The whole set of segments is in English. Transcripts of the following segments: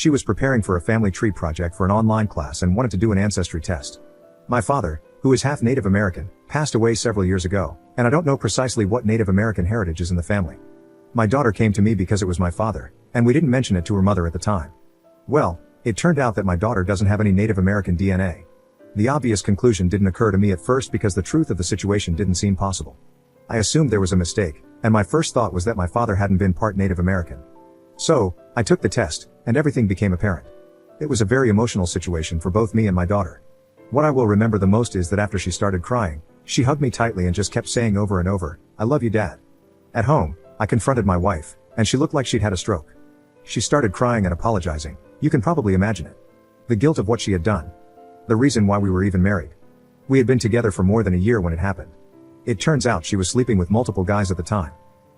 She was preparing for a family tree project for an online class and wanted to do an ancestry test. My father, who is half Native American, passed away several years ago, and I don't know precisely what Native American heritage is in the family. My daughter came to me because it was my father, and we didn't mention it to her mother at the time. Well, it turned out that my daughter doesn't have any Native American DNA. The obvious conclusion didn't occur to me at first because the truth of the situation didn't seem possible. I assumed there was a mistake, and my first thought was that my father hadn't been part Native American. So, I took the test, and everything became apparent. It was a very emotional situation for both me and my daughter. What I will remember the most is that after she started crying, she hugged me tightly and just kept saying over and over, "I love you, Dad." At home, I confronted my wife, and she looked like she'd had a stroke. She started crying and apologizing. You can probably imagine it. The guilt of what she had done. The reason why we were even married. We had been together for more than a year when it happened. It turns out she was sleeping with multiple guys at the time.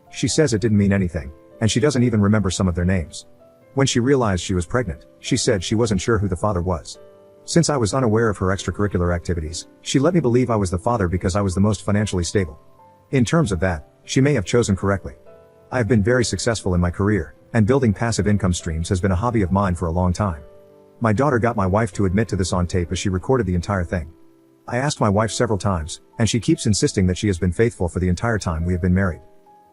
She says it didn't mean anything, and she doesn't even remember some of their names. When she realized she was pregnant, she said she wasn't sure who the father was. Since I was unaware of her extracurricular activities, she let me believe I was the father because I was the most financially stable. In terms of that, she may have chosen correctly. I have been very successful in my career, and building passive income streams has been a hobby of mine for a long time. My daughter got my wife to admit to this on tape as she recorded the entire thing. I asked my wife several times, and she keeps insisting that she has been faithful for the entire time we have been married.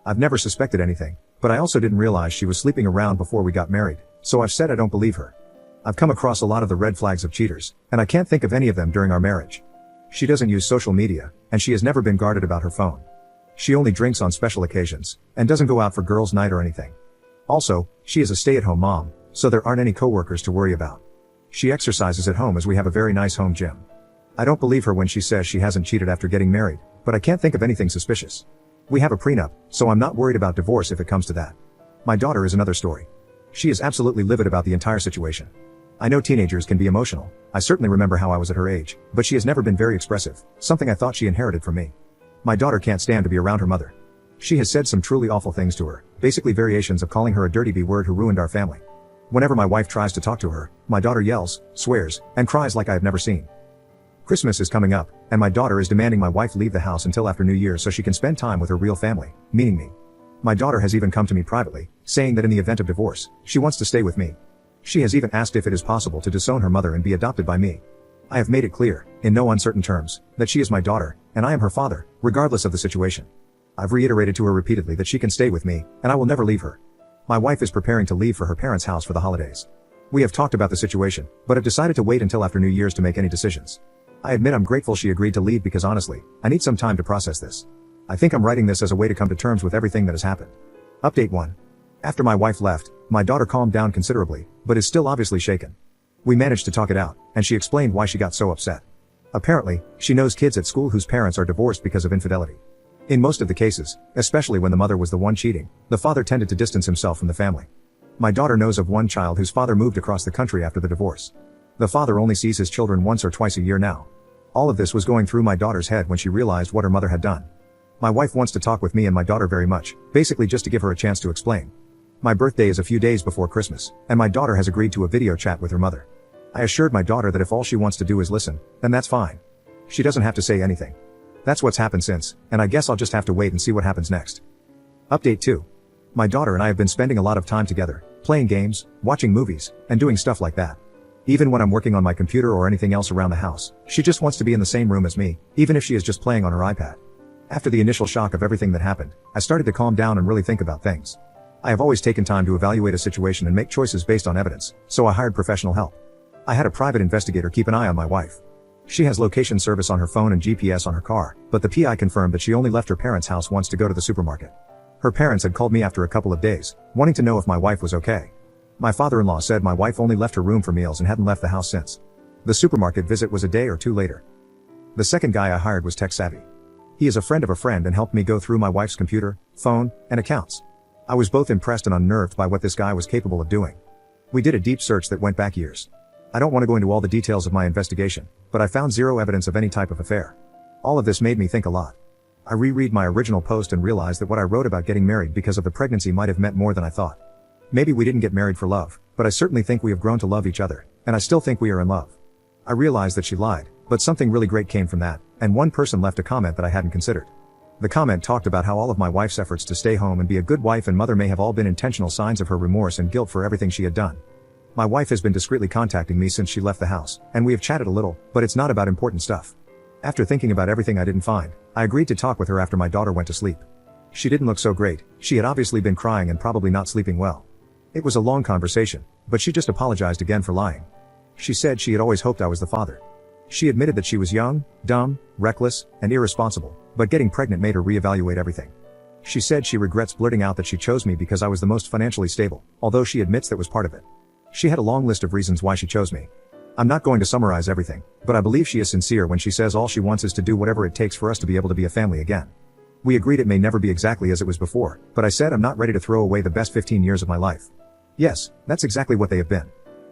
I've never suspected anything, but I also didn't realize she was sleeping around before we got married, so I've said I don't believe her. I've come across a lot of the red flags of cheaters, and I can't think of any of them during our marriage. She doesn't use social media, and she has never been guarded about her phone. She only drinks on special occasions, and doesn't go out for girls' night or anything. Also, she is a stay-at-home mom, so there aren't any coworkers to worry about. She exercises at home as we have a very nice home gym. I don't believe her when she says she hasn't cheated after getting married, but I can't think of anything suspicious. We have a prenup, so I'm not worried about divorce if it comes to that. My daughter is another story. She is absolutely livid about the entire situation. I know teenagers can be emotional. I certainly remember how I was at her age, but she has never been very expressive, something I thought she inherited from me. My daughter can't stand to be around her mother. She has said some truly awful things to her, basically variations of calling her a dirty B-word who ruined our family. Whenever my wife tries to talk to her, my daughter yells, swears, and cries like I have never seen. Christmas is coming up, and my daughter is demanding my wife leave the house until after New Year so she can spend time with her real family, meaning me. My daughter has even come to me privately, saying that in the event of divorce, she wants to stay with me. She has even asked if it is possible to disown her mother and be adopted by me. I have made it clear, in no uncertain terms, that she is my daughter, and I am her father, regardless of the situation. I've reiterated to her repeatedly that she can stay with me, and I will never leave her. My wife is preparing to leave for her parents' house for the holidays. We have talked about the situation, but have decided to wait until after New Year's to make any decisions. I admit I'm grateful she agreed to leave because honestly, I need some time to process this. I think I'm writing this as a way to come to terms with everything that has happened. Update 1. After my wife left, my daughter calmed down considerably, but is still obviously shaken. We managed to talk it out, and she explained why she got so upset. Apparently, she knows kids at school whose parents are divorced because of infidelity. In most of the cases, especially when the mother was the one cheating, the father tended to distance himself from the family. My daughter knows of one child whose father moved across the country after the divorce. The father only sees his children once or twice a year now. All of this was going through my daughter's head when she realized what her mother had done. My wife wants to talk with me and my daughter very much, basically just to give her a chance to explain. My birthday is a few days before Christmas, and my daughter has agreed to a video chat with her mother. I assured my daughter that if all she wants to do is listen, then that's fine. She doesn't have to say anything. That's what's happened since, and I guess I'll just have to wait and see what happens next. Update 2. My daughter and I have been spending a lot of time together, playing games, watching movies, and doing stuff like that. Even when I'm working on my computer or anything else around the house, she just wants to be in the same room as me, even if she is just playing on her iPad. After the initial shock of everything that happened, I started to calm down and really think about things. I have always taken time to evaluate a situation and make choices based on evidence, so I hired professional help. I had a private investigator keep an eye on my wife. She has location service on her phone and GPS on her car, but the PI confirmed that she only left her parents' house once to go to the supermarket. Her parents had called me after a couple of days, wanting to know if my wife was okay. My father-in-law said my wife only left her room for meals and hadn't left the house since. The supermarket visit was a day or two later. The second guy I hired was tech savvy. He is a friend of a friend and helped me go through my wife's computer, phone, and accounts. I was both impressed and unnerved by what this guy was capable of doing. We did a deep search that went back years. I don't want to go into all the details of my investigation, but I found zero evidence of any type of affair. All of this made me think a lot. I reread my original post and realized that what I wrote about getting married because of the pregnancy might have meant more than I thought. Maybe we didn't get married for love, but I certainly think we have grown to love each other, and I still think we are in love. I realized that she lied, but something really great came from that, and one person left a comment that I hadn't considered. The comment talked about how all of my wife's efforts to stay home and be a good wife and mother may have all been intentional signs of her remorse and guilt for everything she had done. My wife has been discreetly contacting me since she left the house, and we have chatted a little, but it's not about important stuff. After thinking about everything I didn't find, I agreed to talk with her after my daughter went to sleep. She didn't look so great, she had obviously been crying and probably not sleeping well. It was a long conversation, but she just apologized again for lying. She said she had always hoped I was the father. She admitted that she was young, dumb, reckless, and irresponsible, but getting pregnant made her reevaluate everything. She said she regrets blurting out that she chose me because I was the most financially stable, although she admits that was part of it. She had a long list of reasons why she chose me. I'm not going to summarize everything, but I believe she is sincere when she says all she wants is to do whatever it takes for us to be able to be a family again. We agreed it may never be exactly as it was before, but I said I'm not ready to throw away the best 15 years of my life. Yes, that's exactly what they have been.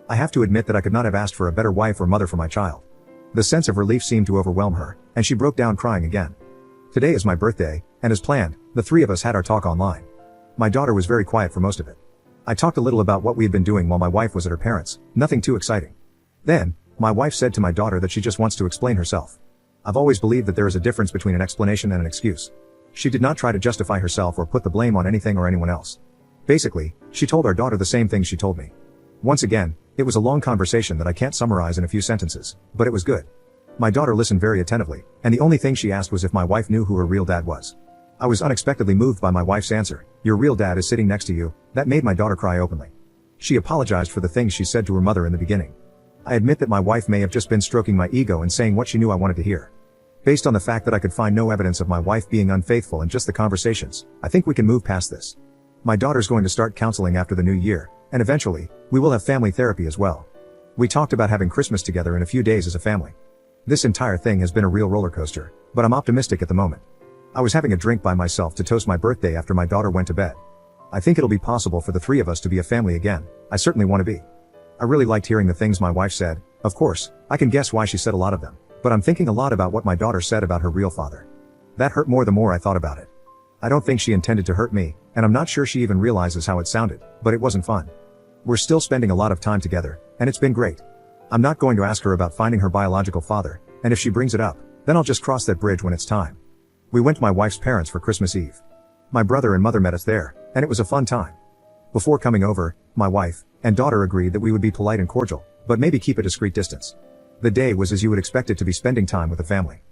I have to admit that I could not have asked for a better wife or mother for my child. The sense of relief seemed to overwhelm her, and she broke down crying again. Today is my birthday, and as planned, the three of us had our talk online. My daughter was very quiet for most of it. I talked a little about what we had been doing while my wife was at her parents', nothing too exciting. Then, my wife said to my daughter that she just wants to explain herself. I've always believed that there is a difference between an explanation and an excuse. She did not try to justify herself or put the blame on anything or anyone else. Basically, she told our daughter the same thing she told me. Once again, it was a long conversation that I can't summarize in a few sentences, but it was good. My daughter listened very attentively, and the only thing she asked was if my wife knew who her real dad was. I was unexpectedly moved by my wife's answer, "Your real dad is sitting next to you." That made my daughter cry openly. She apologized for the things she said to her mother in the beginning. I admit that my wife may have just been stroking my ego and saying what she knew I wanted to hear. Based on the fact that I could find no evidence of my wife being unfaithful in just the conversations, I think we can move past this. My daughter's going to start counseling after the new year, and eventually, we will have family therapy as well. We talked about having Christmas together in a few days as a family. This entire thing has been a real roller coaster, but I'm optimistic at the moment. I was having a drink by myself to toast my birthday after my daughter went to bed. I think it'll be possible for the three of us to be a family again. I certainly want to be. I really liked hearing the things my wife said. Of course, I can guess why she said a lot of them, but I'm thinking a lot about what my daughter said about her real father. That hurt more the more I thought about it. I don't think she intended to hurt me, and I'm not sure she even realizes how it sounded, but it wasn't fun. We're still spending a lot of time together, and it's been great. I'm not going to ask her about finding her biological father, and if she brings it up, then I'll just cross that bridge when it's time. We went to my wife's parents for Christmas Eve. My brother and mother met us there, and it was a fun time. Before coming over, my wife and daughter agreed that we would be polite and cordial, but maybe keep a discreet distance. The day was as you would expect it to be, spending time with the family.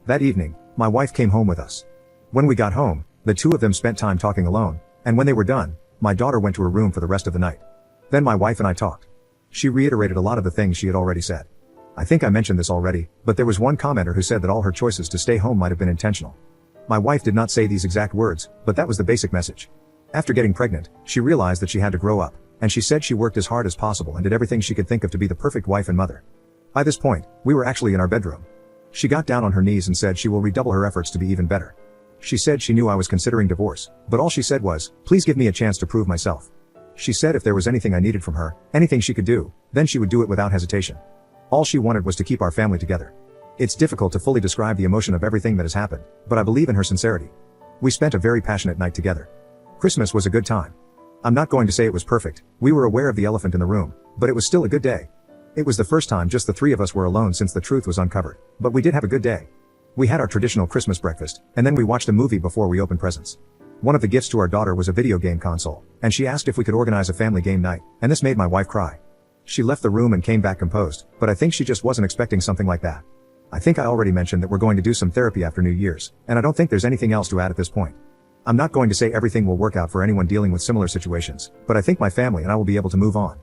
That evening, my wife came home with us. When we got home, the two of them spent time talking alone, and when they were done, my daughter went to her room for the rest of the night. Then my wife and I talked. She reiterated a lot of the things she had already said. I think I mentioned this already, but there was one commenter who said that all her choices to stay home might have been intentional. My wife did not say these exact words, but that was the basic message. After getting pregnant, she realized that she had to grow up, and she said she worked as hard as possible and did everything she could think of to be the perfect wife and mother. By this point, we were actually in our bedroom. She got down on her knees and said she will redouble her efforts to be even better. She said she knew I was considering divorce, but all she said was, "Please give me a chance to prove myself." She said if there was anything I needed from her, anything she could do, then she would do it without hesitation. All she wanted was to keep our family together. It's difficult to fully describe the emotion of everything that has happened, but I believe in her sincerity. We spent a very passionate night together. Christmas was a good time. I'm not going to say it was perfect. We were aware of the elephant in the room, but it was still a good day. It was the first time just the three of us were alone since the truth was uncovered, but we did have a good day. We had our traditional Christmas breakfast, and then we watched a movie before we opened presents. One of the gifts to our daughter was a video game console, and she asked if we could organize a family game night, and this made my wife cry. She left the room and came back composed, but I think she just wasn't expecting something like that. I think I already mentioned that we're going to do some therapy after New Year's, and I don't think there's anything else to add at this point. I'm not going to say everything will work out for anyone dealing with similar situations, but I think my family and I will be able to move on.